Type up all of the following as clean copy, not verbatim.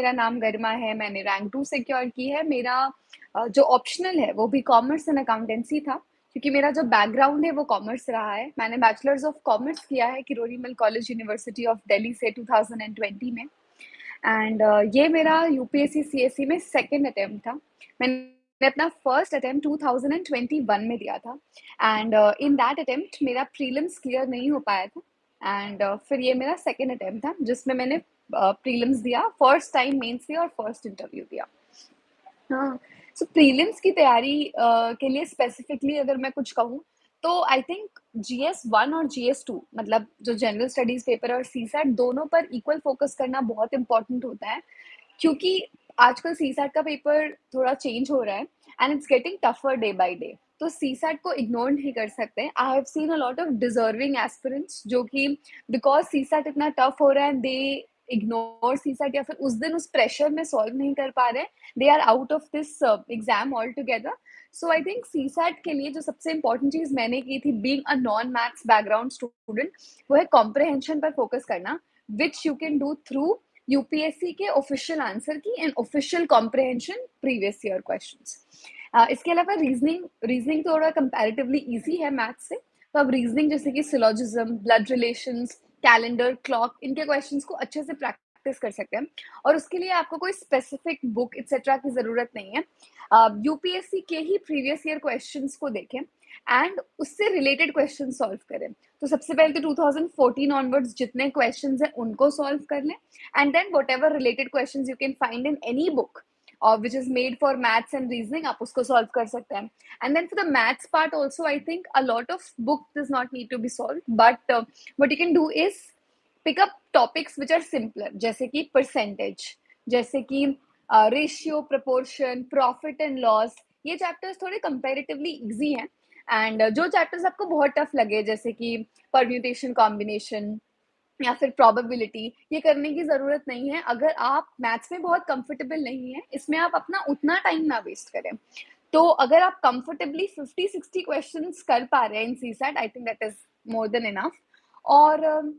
मेरा नाम गरिमा है, मैंने रैंक 2 सिक्योर की है। मेरा जो ऑप्शनल है वो भी कॉमर्स एंड अकाउंटेंसी था, क्योंकि मेरा जो बैकग्राउंड है वो कॉमर्स रहा है। मैंने बैचलर्स ऑफ कॉमर्स किया है किरोड़ी मिल कॉलेज यूनिवर्सिटी ऑफ दिल्ली से 2020 में। एंड ये मेरा यूपीएससी सीएससी में सेकंड अटेम्प्ट था। मैंने अपना फर्स्ट अटेम्प्ट 2021 में दिया था एंड इन दैट अटेम्प्ट मेरा प्रीलिम्स क्लियर नहीं हो पाया था एंड फिर ये मेरा सेकंड अटेम्प्ट था जिसमें मैंने प्रीलिम्स दिया, फर्स्ट टाइम मेंस दिया और फर्स्ट इंटरव्यू दिया। हाँ, सो प्रीलिम्स की तैयारी के लिए स्पेसिफिकली अगर मैं कुछ कहूँ तो आई थिंक GS1 और GS2 मतलब जो जनरल स्टडीज पेपर और सीसैट दोनों पर इक्वल फोकस करना बहुत इंपॉर्टेंट होता है, क्योंकि आजकल सीसैट का पेपर थोड़ा चेंज हो रहा है and it's getting tougher day by day. तो सीसैट को इग्नोर नहीं कर सकते। I have seen a lot of deserving aspirants जो कि बिकॉज सीसैट इतना टफ हो रहा है दे इग्नोर सीसैट या फिर उस दिन उस प्रेशर में सॉल्व नहीं कर पा रहे, they are out of this exam all together. So I think CSAT के लिए जो सबसे इंपॉर्टेंट चीज मैंने की थी being a non maths background student, वो है कॉम्प्रहेंशन पर फोकस करना, which you can do through UPSC के official answer key and official comprehension previous year questions. इसके अलावा रीजनिंग रीजनिंग थोड़ा कंपैरेटिवली इजी है मैथ्स से, तो अब रीजनिंग जैसे कि syllogism, blood relations, calendar, clock, इनके क्वेश्चंस को अच्छे से प्रैक्टिस कर सकते हैं और उसके लिए आपको कोई स्पेसिफिक बुक एक्सेट्रा की ज़रूरत नहीं है। यूपीएससी के ही प्रीवियस ईयर क्वेश्चंस को देखें एंड उससे रिलेटेड क्वेश्चन सॉल्व करें। तो सबसे पहले तो 2014 ऑनवर्ड्स जितने क्वेश्चंस हैं उनको सॉल्व कर लें and then whatever related questions you can find in any book which is made for maths and reasoning, आप उसको solve कर सकते हैं। And then for the maths part also, I think a lot of book does not need to be solved, but what you can do is pick up topics which are simpler, जैसे कि percentage, जैसे कि ratio, proportion, profit and loss। ये chapters थोड़े comparatively easy हैं and जो chapters आपको बहुत टफ लगे जैसे कि परम्यूटेशन कॉम्बिनेशन या फिर प्रोबेबिलिटी, ये करने की ज़रूरत नहीं है। अगर आप मैथ्स में बहुत कंफर्टेबल नहीं है, इसमें आप अपना उतना टाइम ना वेस्ट करें। तो अगर आप कंफर्टेबली 50-60 क्वेश्चंस कर पा रहे हैं in CSAT, I think that is more than enough. और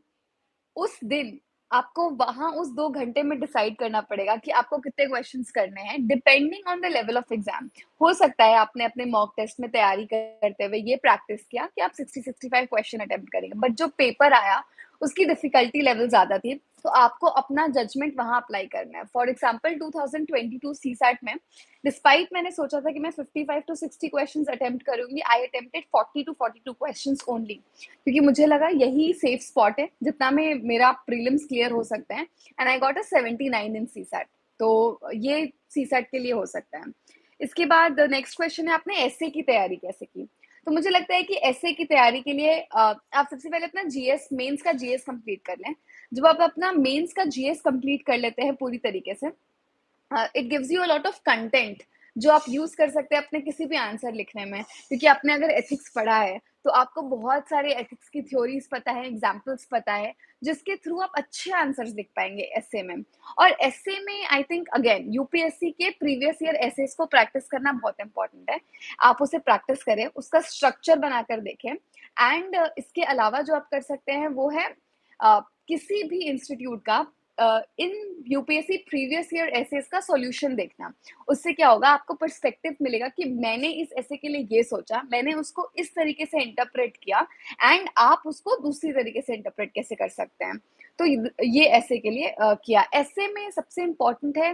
उस दिन आपको वहां उस 2 घंटे में डिसाइड करना पड़ेगा कि आपको कितने क्वेश्चंस करने हैं depending on the level of exam. हो सकता है आपने अपने मॉक टेस्ट में तैयारी करते हुए ये प्रैक्टिस किया कि आप 60-65 क्वेश्चन अटेम्प्ट करेंगे, बट जो पेपर आया उसकी डिफिकल्टी लेवल ज्यादा थी, तो आपको अपना जजमेंट वहां अप्लाई करना है। फॉर एग्जाम्पल 2022 सीसैट में डिस्पाइट मैंने सोचा था कि मैं 55-60 क्वेश्चंस अटेम्प्ट करूंगी, आई अटेम्प्टेड 40-42 क्वेश्चंस ओनली, क्योंकि मुझे लगा यही सेफ स्पॉट है जितना में मेरा प्रीलिम्स क्लियर हो सकते हैं and I got a 79 in CSAT. तो ये सीसैट के लिए हो सकता है। इसके बाद नेक्स्ट क्वेश्चन है आपने एसए की तैयारी कैसे की। तो मुझे लगता है कि एसए की तैयारी के लिए आप सबसे पहले अपना जीएस मेंस का जीएस कंप्लीट कर लें। जब आप अपना मेंस का जीएस कंप्लीट कर लेते हैं पूरी तरीके से, it gives you a lot of content जो आप यूज कर सकते हैं अपने किसी भी आंसर लिखने में, क्योंकि आपने अगर एथिक्स पढ़ा है तो आपको बहुत सारे एथिक्स की थ्योरीज पता है, एग्जाम्पल्स पता है, जिसके थ्रू आप अच्छे आंसर्स लिख पाएंगे एसए में। और एसए में आई थिंक अगेन यूपीएससी के प्रीवियस ईयर एसेस को प्रैक्टिस करना बहुत इंपॉर्टेंट है। आप उसे प्रैक्टिस करें, उसका स्ट्रक्चर बनाकर देखें एंड इसके अलावा जो आप कर सकते हैं वो है किसी भी इंस्टीट्यूट का in UPSC previous year essays का सॉल्यूशन देखना। उससे क्या होगा, आपको पर्सपेक्टिव मिलेगा कि मैंने इस एसे के लिए ये सोचा, मैंने उसको इस तरीके से इंटरप्रेट किया एंड आप उसको दूसरी तरीके से इंटरप्रेट कैसे कर सकते हैं। तो ये एसे के लिए किया। एसे में सबसे इम्पोर्टेंट है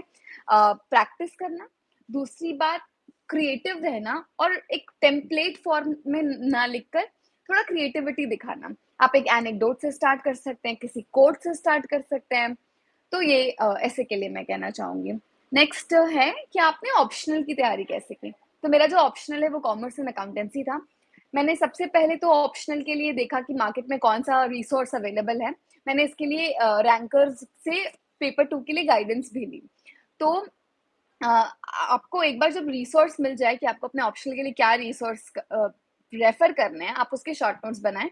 प्रैक्टिस करना, दूसरी बात क्रिएटिव रहना और एक टेम्पलेट फॉर्म में ना लिखकर थोड़ा क्रिएटिविटी दिखाना। आप एक एनेक्डोट से स्टार्ट कर सकते हैं, किसी कोट से स्टार्ट कर सकते हैं। तो ये ऐसे के लिए मैं कहना चाहूंगी। नेक्स्ट है कि आपने ऑप्शनल की तैयारी कैसे की। तो मेरा जो ऑप्शनल है वो कॉमर्स एंड अकाउंटेंसी था। मैंने सबसे पहले तो ऑप्शनल के लिए देखा कि मार्केट में कौन सा रिसोर्स अवेलेबल है। मैंने इसके लिए रैंकर्स से पेपर 2 के लिए गाइडेंस भी ली। तो आपको एक बार जब रिसोर्स मिल जाए कि आपको अपने ऑप्शनल के लिए क्या रिसोर्स रेफर करने हैं, आप उसके शॉर्ट नोट्स बनाएं।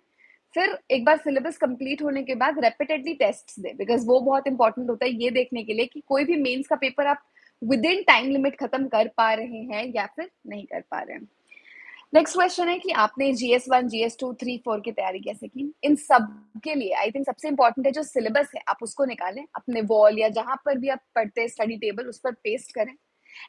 फिर एक बार सिलेबस कंप्लीट होने के बाद रेपिटेडली टेस्ट्स दें, बिकॉज वो बहुत इंपॉर्टेंट होता है ये देखने के लिए कि कोई भी मेंस का पेपर आप विद इन टाइम लिमिट खत्म कर पा रहे हैं या फिर नहीं कर पा रहे हैं। नेक्स्ट क्वेश्चन है कि आपने GS1, GS2, 3, 4 की तैयारी कैसे की? इन सब के लिए आई थिंक सबसे इम्पोर्टेंट है जो सिलेबस है, आप उसको निकालें, अपने वॉल या जहाँ पर भी आप पढ़ते हैं स्टडी टेबल उस पर पेस्ट करें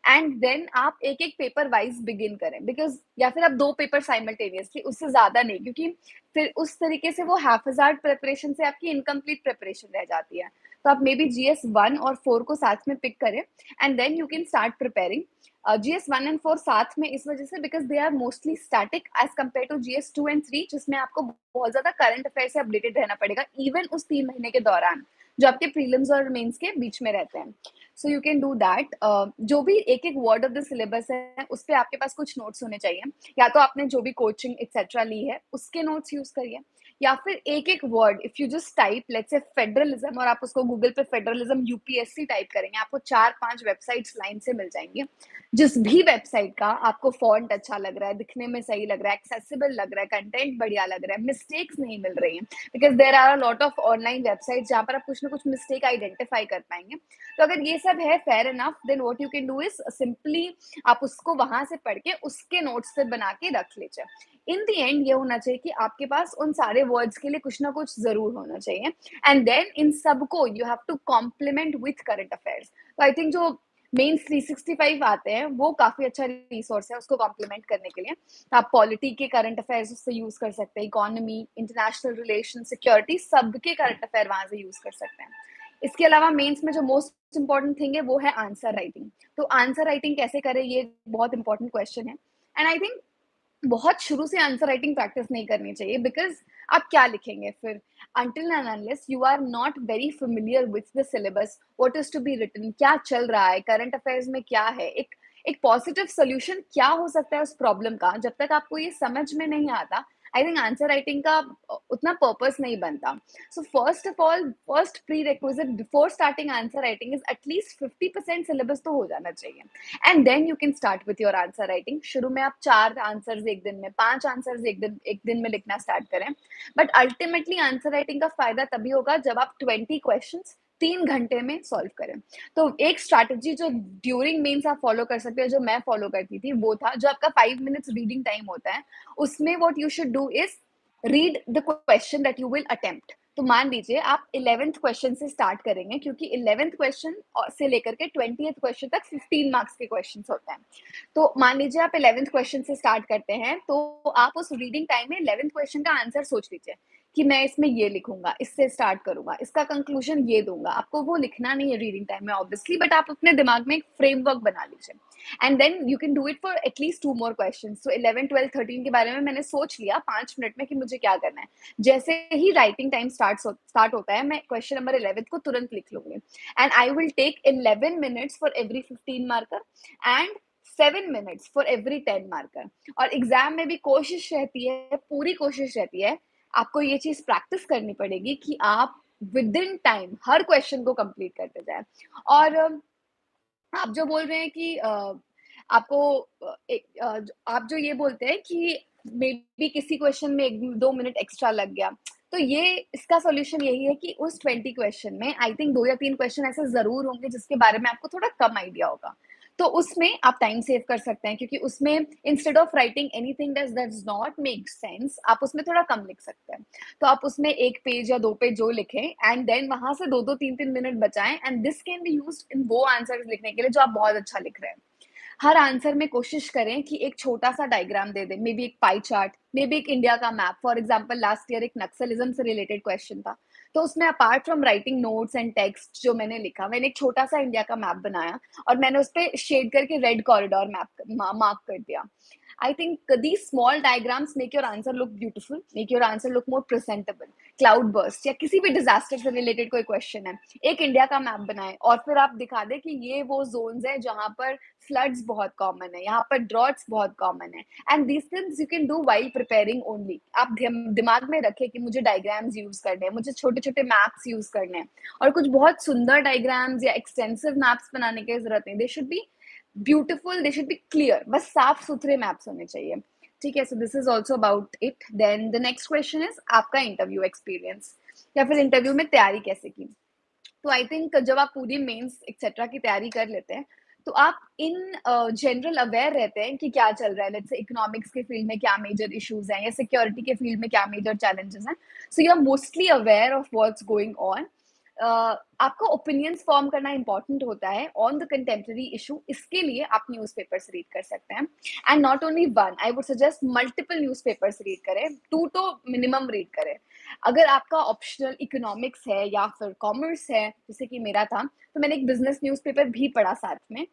एंड देन आप एक-एक पेपर वाइज़ बिगिन करें बिकॉज़ या फिर आप 2 पेपर साइमल्टेनियसली उससे ज़्यादा नहीं क्योंकि फिर उस तरीके से वो हैफ़-अज़ार्ड प्रिपरेशन से आपकी इनकम्प्लीट प्रिपरेशन रह जाती है। तो आप मेबी GS1 और 4 को साथ में पिक करें and then you can start preparing. GS1 and 4 साथ में इस वजह से because they are mostly static as compare to GS2 and 3 जिसमें आपको बहुत ज़्यादा करंट अफेयर से अपडेटेड रहना पड़ेगा इवन उस 3 महीने के दौरान, जो आपके प्रीलिम्स और मेंस के बीच में रहते हैं। So you can do that. जो भी एक-एक वर्ड ऑफ द सिलेबस है, उस पे आपके पास कुछ नोट्स होने चाहिए। या तो आपने जो भी कोचिंग एक्सेट्रा ली है, उसके नोट्स यूज़ करिए या फिर एक-एक word if you just type let's say federalism और आप उसको गूगल पे फेडरलिज्म यूपीएससी टाइप करेंगे, आपको 4-5 वेबसाइट्स लाइन से मिल जाएँगी। जिस भी वेबसाइट का आपको फ़ॉन्ट अच्छा लग रहा है, दिखने में सही लग रहा है, एक्सेसिबल लग रहा है, कंटेंट बढ़िया लग रहा है, मिस्टेक्स नहीं मिल रही हैं, because there are a lot of online websites जहाँ पर आप कुछ ना कुछ मिस्टेक आइडेंटिफाई कर पाएँगे। तो अगर ये सब है fair enough then what you can do is simply आप उसको वहाँ से पढ़ के उसके नोट्स फिर बना के रख लीजिए। इन द एंड ये होना चाहिए कि आपके पास उन सारे वर्ड्स के लिए कुछ ना कुछ ज़रूर होना चाहिए एंड देन इन सबको you have to complement with current affairs. तो आई थिंक जो मेंस 365 आते हैं, वो काफ़ी अच्छा रिसोर्स है उसको कॉम्प्लीमेंट करने के लिए। तो आप पॉलिटी के करंट अफेयर्स उससे यूज़ कर सकते हैं, इकोनॉमी, इंटरनेशनल रिलेशन, सिक्योरिटी सबके करंट अफेयर वहाँ से यूज़ कर सकते हैं। इसके अलावा मेंस में जो मोस्ट इम्पोर्टेंट थिंग है वो है आंसर राइटिंग। तो आंसर राइटिंग कैसे करें ये बहुत इम्पोर्टेंट क्वेश्चन है एंड आई थिंक बहुत शुरू से आंसर राइटिंग प्रैक्टिस नहीं करनी चाहिए बिकॉज़ आप क्या लिखेंगे फिर? Until and unless you are not very familiar with the syllabus, what is to be written, क्या चल रहा है, करंट अफेयर्स में क्या है, एक एक पॉजिटिव सॉल्यूशन क्या हो सकता है उस प्रॉब्लम का, जब तक आपको ये समझ में नहीं आता, आई थिंक आंसर राइटिंग का उतना पर्पस नहीं बनता। So first of all, first prerequisite before starting answer writing is at least 50% syllabus तो हो जाना चाहिए। And then you can start with your answer writing. शुरू में आप 4 आंसर्स एक दिन में, 5 आंसर्स एक दिन में लिखना स्टार्ट करें। बट अल्टीमेटली आंसर राइटिंग का फ़ायदा तभी होगा जब आप 20 क्वेश्चंस 3 घंटे में सॉल्व करें। तो एक स्ट्रैटेजी जो ड्यूरिंग मेन्स आप फॉलो कर सकते हो, जो मैं फॉलो करती थी, वो था जो आपका 5 मिनट्स रीडिंग टाइम होता है, उसमें what you should do is read the question that you will attempt. तो मान लीजिए आप 11th क्वेश्चन से स्टार्ट करेंगे क्योंकि 11th क्वेश्चन से लेकर के 20th क्वेश्चन तक 15 मार्क्स के क्वेश्चंस होते हैं। तो मान लीजिए आप 11th क्वेश्चन से स्टार्ट करते हैं, तो आप उस रीडिंग टाइम में 11th क्वेश्चन का आंसर सोच लीजिए कि मैं इसमें ये लिखूंगा, इससे स्टार्ट करूंगा, इसका कंक्लूजन ये दूंगा। आपको वो लिखना नहीं है रीडिंग टाइम में ऑब्वियसली, बट आप अपने दिमाग में एक फ्रेमवर्क बना लीजिए and then you can do it for at least 2 more questions. So 11, 12, 13 के बारे में मैंने सोच लिया 5 मिनट में कि मुझे क्या करना है। जैसे ही राइटिंग टाइम स्टार्ट होता है, मैं क्वेश्चन नंबर 11 को तुरंत लिख लूंगी and I will take 11 minutes for every 15 marker and 7 minutes for every 10 marker. और एग्जाम में भी कोशिश रहती है, पूरी कोशिश रहती है, आपको ये चीज प्रैक्टिस करनी पड़ेगी कि आप with in time her question को कंप्लीट करते जाए। और आप जो बोल रहे हैं कि आपको आप जो ये बोलते हैं कि मे बी किसी क्वेश्चन में 1-2 मिनट एक्स्ट्रा लग गया, तो ये इसका सॉल्यूशन यही है कि उस 20 क्वेश्चन में आई थिंक 2 या 3 क्वेश्चन ऐसे ज़रूर होंगे जिसके बारे में आपको थोड़ा कम आइडिया होगा। तो उसमें आप टाइम सेव कर सकते हैं क्योंकि उसमें instead of writing anything that does not make sense, आप उसमें थोड़ा कम लिख सकते हैं। तो आप उसमें 1 पेज या 2 पेज जो लिखें एंड देन वहाँ से 2-2 3-3 मिनट बचाएँ and this can be used in वो आंसर्स लिखने के लिए जो आप बहुत अच्छा लिख रहे हैं। हर आंसर में कोशिश करें कि एक छोटा-सा डायग्राम दे दें, मे बी एक पाई चार्ट, मे बी एक इंडिया का map. For example last year एक नक्सलिज़्म से रिलेटेड क्वेश्चन था, तो उसमें apart from writing notes and text जो मैंने लिखा, मैंने एक छोटा-सा इंडिया का मैप बनाया और मैंने उसपे शेड करके रेड कॉरिडोर मैप मार्क कर दिया। I think these small diagrams make your answer look beautiful, make your answer look more presentable. Cloud burst या किसी भी डिजास्टर से रिलेटेड कोई क्वेश्चन है, एक इंडिया का मैप बनाएं और फिर आप दिखा दें कि ये वो जोन्स हैं जहां पर फ्लड्स बहुत कॉमन है, यहाँ पर ड्रॉट्स बहुत कॉमन है and these things you can do while preparing only. आप दिमाग में रखें कि मुझे डायग्राम्स यूज करने हैं, मुझे छोटे छोटे मैप्स यूज करने हैं और कुछ बहुत सुंदर डायग्राम्स या एक्सटेंसिव मैप्स बनाने की जरूरत नहीं। They should be beautiful, they should be clear, बस साफ सुथरे मैप्स होने चाहिए। ठीक है, so this is also about it. Then the next question is आपका इंटरव्यू एक्सपीरियंस या फिर इंटरव्यू में तैयारी कैसे की। तो आई थिंक जब आप पूरी मेंस एक्सेट्रा की तैयारी कर लेते हैं तो आप इन जनरल अवेयर रहते हैं कि क्या चल रहा है, लेट्स से इकोनॉमिक्स के फील्ड में क्या मेजर इश्यूज हैं या सिक्योरिटी के फील्ड में क्या मेजर चैलेंजेस हैं। So you are mostly aware of what's going on. आपको ओपिनियंस फॉर्म करना इंपॉर्टेंट होता है ऑन द कंटेम्प्रेरी इशू, इसके लिए आप न्यूज़पेपर्स रीड कर सकते हैं। And not only one, I would suggest multiple newspapers read करें, 2 तो मिनिमम रीड करें। अगर आपका ऑप्शनल इकोनॉमिक्स है या फिर कॉमर्स है, जैसे कि मेरा था, तो मैंने एक बिजनेस न्यूज़पेपर भी पढ़ा साथ में।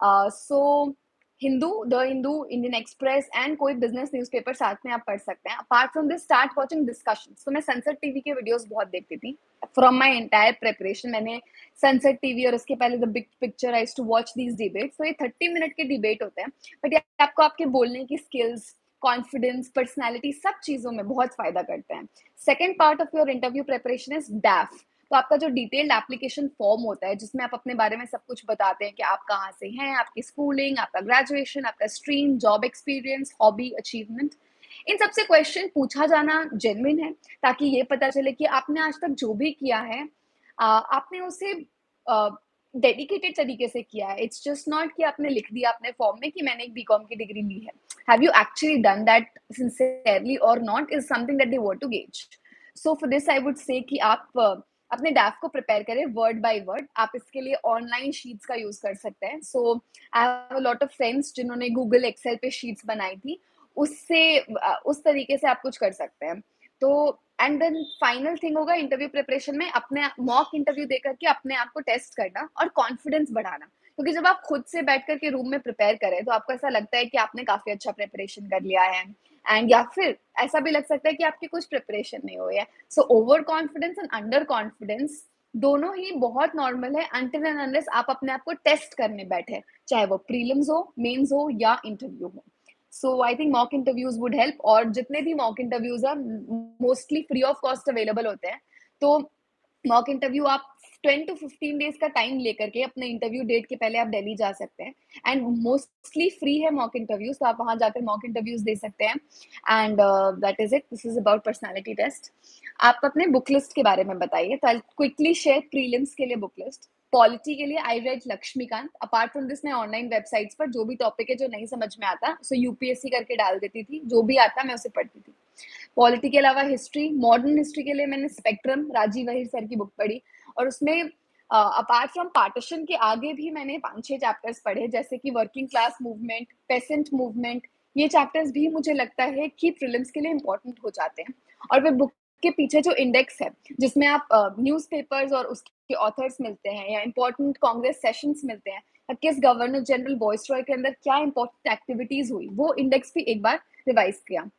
So Hindu, the Hindu, Indian Express and कोई बिजनेस न्यूज़पेपर साथ में आप पढ़ सकते हैं। Apart from this, start watching discussions. तो मैं सनसेट टीवी के वीडियोस बहुत देखती थी फ्रॉम माय एंटायर प्रिपरेशन। मैंने सनसेट टीवी और उसके पहले the big picture, I used to watch these debates. तो ये 30 मिनट के डिबेट होते हैं, बट ये आपको आपके बोलने की स्किल्स, कॉन्फिडेंस, पर्सनैलिटी, सब चीज़ों में बहुत फ़ायदा करते हैं। Second part of your interview preparation is डैफ। तो आपका जो डिटेल्ड एप्लीकेशन फॉर्म होता है, जिसमें आप अपने बारे में सब कुछ बताते हैं कि आप कहाँ से हैं, आपकी स्कूलिंग, आपका ग्रेजुएशन, आपका stream, job experience, hobby, achievement, इन सबसे क्वेश्चन पूछा जाना जेन्युइन है, ताकि ये पता चले कि आपने आज तक जो भी किया है, आपने उसे डेडिकेटेड तरीके से किया है। इट्स जस्ट नॉट कि आपने लिख दिया अपने फॉर्म में कि मैंने एक बीकॉम की डिग्री ली है। Have you actually done that sincerely और not, is something that they want to gauge. So for this I would say कि आप अपने डैफ को प्रिपेयर करें वर्ड बाय वर्ड। आप इसके लिए ऑनलाइन शीट्स का यूज कर सकते हैं। So I have a lot of friends जिन्होंने गूगल एक्सेल पे शीट्स बनाई थी, उससे उस तरीके से आप कुछ कर सकते हैं। तो एंड देन फाइनल थिंग होगा इंटरव्यू प्रिपरेशन में, अपने मॉक इंटरव्यू देकर के अपने आप को टेस्ट करना और कॉन्फिडेंस बढ़ाना। क्योंकि जब आप खुद से बैठ करके रूम में प्रिपेयर करें, तो आपको ऐसा लगता है कि आपने काफी अच्छा प्रिपरेशन कर लिया है, एंड या फिर ऐसा भी लग सकता है कि आपकी कुछ प्रिपरेशन नहीं हुई है। So over confidence and under confidence दोनों ही बहुत नॉर्मल है, अनटिल एंड अनलेस आप अपने आप को टेस्ट करने बैठे, चाहे वो प्रीलिम्स हो, मेंस हो या इंटरव्यू हो। So I think mock interviews would help, और जितने भी मॉक इंटरव्यूज है mostly free of cost available होते हैं। तो मॉक इंटरव्यू आप 10 to 15 डेज का टाइम लेकर के अपने इंटरव्यू डेट के पहले आप दिल्ली जा सकते हैं, एंड मोस्टली फ्री है मॉक इंटरव्यूज, तो आप वहां जाकर मॉक इंटरव्यूज दे सकते हैं। And that is it, this is about personality test. आप अपने बुक लिस्ट के बारे में बताइए, तो आई क्विकली शेयर प्रीलिम्स के लिए बुक लिस्ट। पॉलिटी के लिए I read Laxmikanth. Apart from this, मैं ऑनलाइन वेबसाइट्स पर जो भी टॉपिक है जो नहीं समझ में आता, सो यूपीएससी करके डाल देती थी, जो भी आता मैं उसे पढ़ती थी। पॉलिटी के अलावा हिस्ट्री, मॉडर्न हिस्ट्री के लिए मैंने स्पेक्ट्रम, राजीव वहीर सर की बुक पढ़ी, और उसमें अपार्ट फ्रॉम पार्टीशन के आगे भी मैंने 5-6 चैप्टर्स पढ़े, जैसे कि working class movement, patient movement. ये चैप्टर्स भी मुझे लगता है कि प्रीलिम्स के लिए इंपॉर्टेंट हो जाते हैं। और वे बुक के पीछे जो इंडेक्स है, जिसमें आप न्यूज़पेपर्स और उसके ऑथर्स मिलते हैं, या इंपॉर्टेंट कांग्रेस सेशंस मिलते हैं, या किस गवर्नर जनरल वॉइसरॉय के अंदर क्या इंपॉर्टेंट एक्टिविटीज हुई, वो इंडेक्स भी एक बार रिवाइज किया।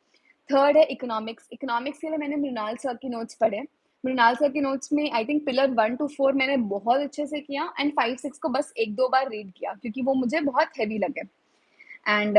थर्ड है इकोनॉमिक्स। इकोनॉमिक्स के लिए मैंने मृणाल सर की नोट्स पढ़े। मृणाल सर की नोट्स में आई थिंक पिलर 1 to 4 मैंने बहुत अच्छे से किया, एंड 5-6 को बस 1-2 बार रीड किया, क्योंकि वो मुझे बहुत हैवी लगे। एंड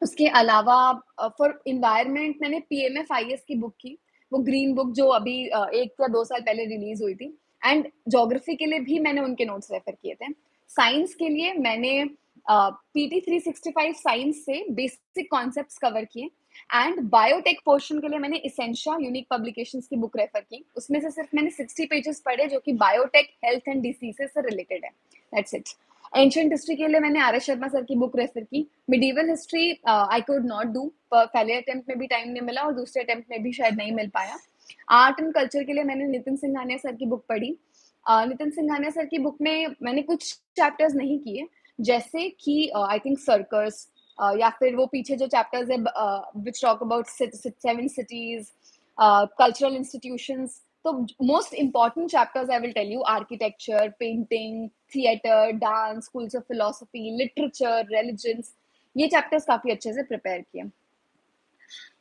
उसके अलावा फॉर इन्वायरमेंट मैंने पीएमएफआईएस की बुक की, वो ग्रीन बुक जो अभी 1 या 2 साल पहले रिलीज हुई थी। एंड ज्योग्राफी के लिए भी मैंने उनके नोट्स रेफर किए थे। साइंस के लिए मैंने पीटी 365 साइंस से बेसिक कॉन्सेप्ट्स कवर किए। एंड बायोटेक पोर्शन के लिए मैंने इसेंशिया यूनिक पब्लिकेशंस की बुक रेफर की। उसमें से सिर्फ मैंने 60 पेजेस पढ़े, जो कि बायोटेक, हेल्थ एंड डिसीजेस से रिलेटेड है। That's it. एंशियंट हिस्ट्री के लिए मैंने आर एस शर्मा सर की बुक रेफर की। Medieval history I could not do, पहले अटेम्प्ट में भी टाइम नहीं मिला और दूसरे अटेम्प्ट में भी शायद नहीं मिल पाया। आर्ट एंड कल्चर के लिए मैंने नितिन सिंघानिया सर की बुक पढ़ी। नितिन सिंघानिया सर की बुक में मैंने कुछ चैप्टर्स नहीं किए, जैसे कि आई थिंक सर्कस, या फिर वो पीछे जो चैप्टर्स है which talk about 7 cities, cultural institutions. तो most important chapters I will tell you, architecture, painting, theatre, dance, schools of philosophy, literature, religions, ये चैप्टर्स काफी अच्छे से प्रिपेयर किए।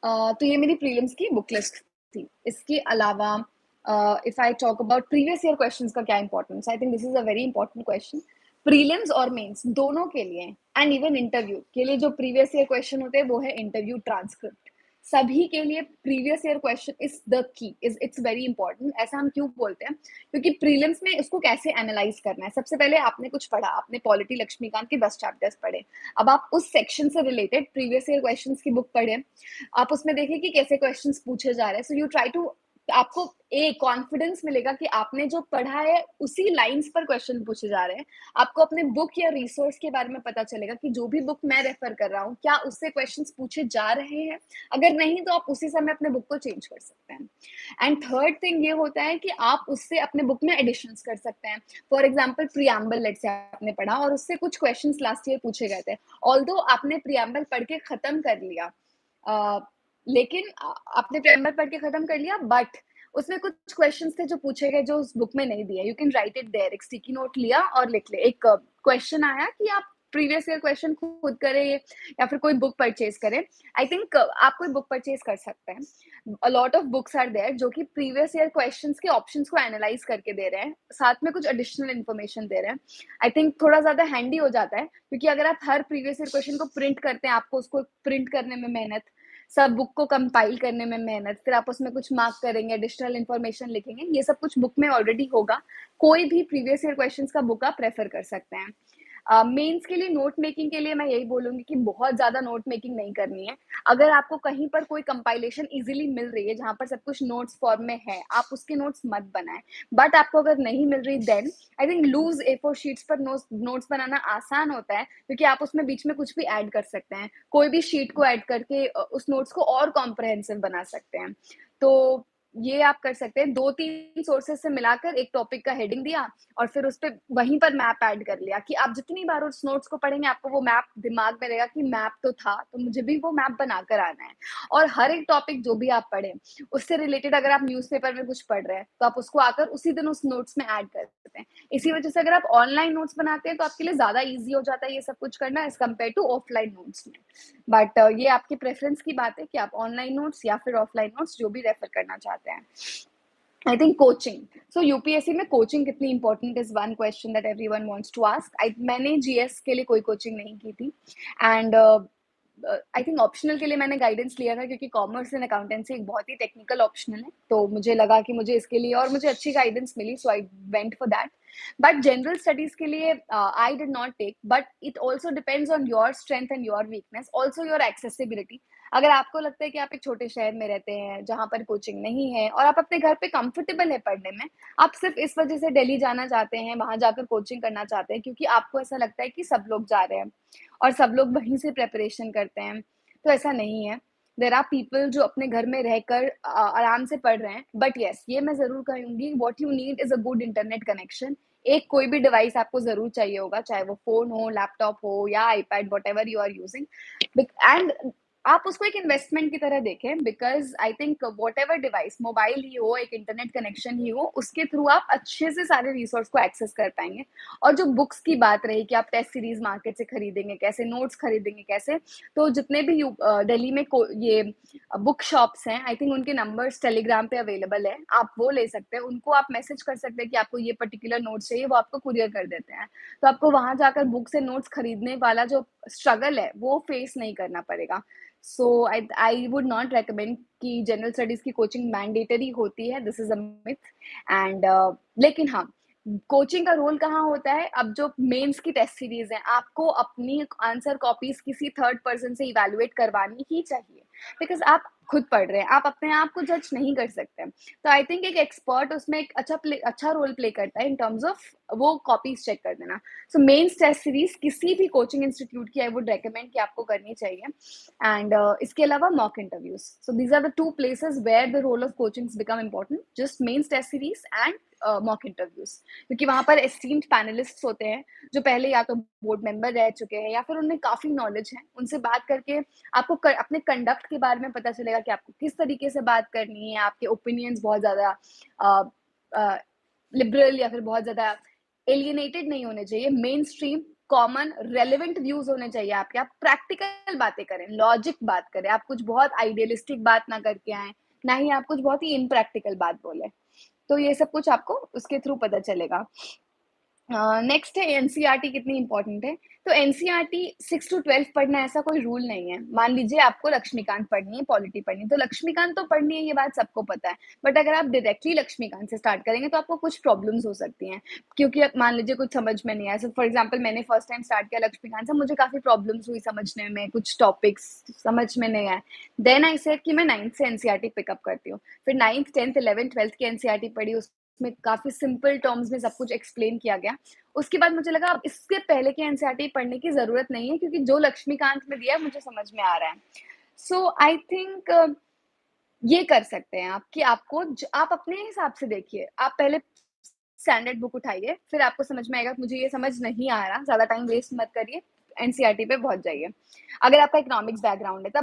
तो ये मेरी प्रीलिम्स की बुक लिस्ट थी। इसके अलावा if I talk about previous year questions का क्या importance, I think this is a very important question. Prelims और मेंस दोनों के लिए, एंड इवन इंटरव्यू के लिए, जो प्रीवियस ईयर क्वेश्चन होते हैं वो है इंटरव्यू ट्रांसक्रिप्ट। सभी के लिए previous year question is the key, is it's very important. ऐसा हम क्यों बोलते हैं? क्योंकि प्रीलिम्स में उसको कैसे एनालाइज करना है। सबसे पहले आपने कुछ पढ़ा, आपने पॉलिटी लक्ष्मीकांत के 10 चैप्टर्स पढ़े। अब आप उस सेक्शन से रिलेटेड प्रीवियस ईयर क्वेश्चंस की बुक पढ़े, आप उसमें देखिए कि कैसे क्वेश्चंस पूछे जा रहे हैं। सो यू ट्राई टू आपको कॉन्फिडेंस मिलेगा कि आपने जो पढ़ा है उसी लाइन्स पर क्वेश्चन पूछे जा रहे हैं। आपको अपने बुक या रिसोर्स के बारे में पता चलेगा कि जो भी बुक मैं रेफर कर रहा हूँ, क्या उससे क्वेश्चंस पूछे जा रहे हैं? अगर नहीं तो आप उसी समय अपने बुक को चेंज कर सकते हैं। एंड थर्ड थिंग ये होता है कि आप उससे अपने बुक में एडिशंस कर सकते हैं। For example preamble let's say आपने पढ़ा और उससे कुछ क्वेश्चंस लास्ट ईयर पूछे गए थे। ऑल्दो आपने प्रियम्बल पढ़ के खत्म कर लिया, लेकिन आपने प्रियम्बल पढ़ के खत्म कर लिया, बट उसमें कुछ क्वेश्चंस थे जो पूछे गए जो उस बुक में नहीं दिए। You can write it there, एक स्टिकी नोट लिया और लिख ले। एक क्वेश्चन आया कि आप प्रीवियस ईयर क्वेश्चन खुद करें या फिर कोई बुक परचेज करें। आई थिंक आप कोई बुक परचेज कर सकते हैं। A lot of books are there जो कि प्रीवियस ईयर क्वेश्चंस के ऑप्शंस को एनालाइज करके दे रहे हैं, साथ में कुछ एडिशनल इन्फॉर्मेशन दे रहे हैं। आई थिंक थोड़ा ज्यादा हैंडी हो जाता है, क्योंकि अगर आप हर प्रीवियस ईयर क्वेश्चन को प्रिंट करते हैं, आपको उसको प्रिंट करने में मेहनत, सब बुक को कंपाइल करने में मेहनत, फिर आप उसमें कुछ मार्क करेंगे, एडिशनल इन्फॉर्मेशन लिखेंगे, ये सब कुछ बुक में ऑलरेडी होगा। कोई भी प्रीवियस ईयर क्वेश्चंस का बुक आप रेफर कर सकते हैं। मेंस के लिए नोट मेकिंग के लिए मैं यही बोलूंगी कि बहुत ज्यादा नोट मेकिंग नहीं करनी है। अगर आपको कहीं पर कोई कंपाइलेशन इजीली मिल रही है जहां पर सब कुछ नोट्स फॉर्म में है, आप उसके नोट्स मत बनाएं। बट आपको अगर नहीं मिल रही, then I think loose A4 sheets पर नोट्स बनाना आसान होता है, क्योंकि आप उसमें बीच में कुछ भी ऐड कर सकते हैं। कोई भी शीट को ऐड करके उस नोट्स को और कॉम्प्रहेंसिव बना सकते हैं। तो ये आप कर सकते हैं। 2-3 सोर्सेज से मिलाकर एक टॉपिक का हेडिंग दिया और फिर उस पे वहीं पर मैप ऐड कर लिया कि आप जितनी बार उस नोट्स को पढ़ेंगे, आपको वो मैप दिमाग में रहेगा कि मैप तो था, तो मुझे भी वो मैप बनाकर आना है। और हर एक टॉपिक जो भी आप पढ़ें, उससे रिलेटेड अगर आप न्यूज़पेपर में कुछ पढ़ रहे हैं, तो आप उसको आकर उसी दिन उस नोट्स में ऐड कर सकते हैं। इसी वजह से अगर आप ऑनलाइन नोट्स बनाते हैं, तो आपके लिए ज़्यादा ईज़ी हो जाता है ये सब कुछ करना as compare to offline notes में। बट ये आपके प्रेफ़रेंस की बात है कि आप ऑनलाइन नोट्स या फिर ऑफलाइन नोट्स जो भी रेफ़र करना चाहते हैं। I think coaching. So UPSC में कोचिंग कितनी important is one question that everyone wants to ask. मैंने जीएस के लिए कोई कोचिंग नहीं की थी, एंड आई थिंक ऑप्शनल के लिए मैंने गाइडेंस लिया था, क्योंकि कॉमर्स एंड अकाउंटेंसी एक बहुत ही टेक्निकल ऑप्शनल है, तो मुझे लगा कि मुझे इसके लिए और मुझे अच्छी गाइडेंस मिली, so I went for that. But general studies के लिए I did not take, but it also depends on your strength and your weakness, also your accessibility. अगर आपको लगता है कि आप एक छोटे शहर में रहते हैं जहाँ पर कोचिंग नहीं है और आप अपने घर पे कंफर्टेबल है पढ़ने में, आप सिर्फ इस वजह से दिल्ली जाना चाहते हैं, वहां जाकर कोचिंग करना चाहते हैं क्योंकि आपको ऐसा लगता है कि सब लोग जा रहे हैं और सब लोग वहीं से प्रेपरेशन करते हैं, तो ऐसा नहीं है। देर आर पीपल जो अपने घर में रहकर आराम से पढ़ रहे हैं। बट येस, ये मैं जरूर कहूंगी, what you need is a good internet connection. एक कोई भी डिवाइस आपको जरूर चाहिए होगा, चाहे वो फोन हो, लैपटॉप हो या iPad, whatever you are using. And आप उसको एक इन्वेस्टमेंट की तरह देखें, because I think whatever device, mobile ही हो, एक इंटरनेट कनेक्शन ही हो, उसके थ्रू आप अच्छे से सारे रिसोर्स को एक्सेस कर पाएंगे। और जो बुक्स की बात रही कि आप टेस्ट सीरीज मार्केट से खरीदेंगे कैसे, नोट्स खरीदेंगे कैसे, तो जितने भी दिल्ली में ये बुक शॉप्स हैं, आई थिंक उनके नंबर्स टेलीग्राम पे अवेलेबल है, आप वो ले सकते हैं, उनको आप मैसेज कर सकते हैं कि आपको ये पर्टिकुलर नोट्स चाहिए, वो आपको कुरियर कर देते हैं। तो आपको वहां जाकर बुक से नोट्स खरीदने वाला जो स्ट्रगल है वो फेस नहीं करना पड़ेगा। सो आई वुड नॉट रेकमेंड कि जनरल स्टडीज की कोचिंग मैंडेटरी होती है, this is a myth. And लेकिन हाँ, कोचिंग का रोल कहाँ होता है, अब जो मेंस की टेस्ट सीरीज है, आपको अपनी आंसर कॉपीज किसी थर्ड पर्सन से इवेलुएट करवानी ही चाहिए, बिकॉज आप खुद पढ़ रहे हैं, आप अपने आप को जज नहीं कर सकते। तो आई थिंक एक एक्सपर्ट उसमें एक अच्छा रोल प्ले करता है इन टर्म्स ऑफ वो कॉपीज चेक कर देना। सो मेंस टेस्ट सीरीज किसी भी कोचिंग इंस्टीट्यूट की आई वुड रेकमेंड कि आपको करनी चाहिए। एंड इसके अलावा mock interviews, so these are the two places where the role of coachings become important, just mains test series and mock interviews. क्योंकि वहां पर एस्टीम्ड पैनलिस्ट होते हैं जो पहले या तो बोर्ड मेंबर रह चुके हैं या फिर उनमें काफी नॉलेज है, उनसे बात करके आपको अपने कंडक्ट के बारे में पता चलेगा कि आपको किस तरीके से बात करनी है, आपके ओपिनियंस बहुत ज्यादा लिबरल या फिर बहुत ज्यादा एलियनेटेड नहीं होने चाहिए, main stream common relevant views होने चाहिए आपके। आप प्रैक्टिकल बातें करें, लॉजिक बात करें, आप कुछ बहुत आइडियलिस्टिक बात ना करके आए, ना ही आप कुछ बहुत ही इनप्रैक्टिकल बात बोले। तो ये सब कुछ आपको उसके थ्रू पता चलेगा। नेक्स्ट है एनसीईआरटी कितनी इम्पोर्टेंट है। तो एनसीईआरटी 6 टू 12 पढ़ना ऐसा कोई रूल नहीं है। मान लीजिए आपको लक्ष्मीकांत पढ़नी है, पॉलिटी पढ़नी है, तो लक्ष्मीकांत तो पढ़नी है, ये बात सबको पता है। बट अगर आप डायरेक्टली लक्ष्मीकांत से स्टार्ट करेंगे तो आपको कुछ प्रॉब्लम्स हो सकती हैं, क्योंकि अब मान लीजिए कुछ समझ में नहीं आया। सो फॉर एग्जांपल मैंने फर्स्ट टाइम स्टार्ट किया लक्ष्मीकांत से, मुझे काफ़ी प्रॉब्लम्स हुई समझने में, कुछ टॉपिक्स समझ में नहीं आए। देन आई सेड कि मैं 9th से एनसीईआरटी पिकअप करती हूँ। फिर 9th, 10th, 11th, 12th की एनसीईआरटी पढ़ी, उसमें काफ़ी सिंपल टर्म्स में सब कुछ एक्सप्लेन किया गया। उसके बाद मुझे लगा अब इससे पहले की एनसीईआरटी पढ़ने की ज़रूरत नहीं है, क्योंकि जो लक्ष्मीकांत में दिया है मुझे समझ में आ रहा है। सो आई थिंक ये कर सकते हैं आप कि आप अपने हिसाब से देखिए। आप पहले स्टैंडर्ड बुक उठाइए, फिर आपको समझ में आएगा कि मुझे ये समझ नहीं आ रहा, ज़्यादा टाइम वेस्ट मत करिए, एनसीईआरटी पे पहुँच जाइए। अगर आपका इकोनॉमिक्स बैकग्राउंड है तब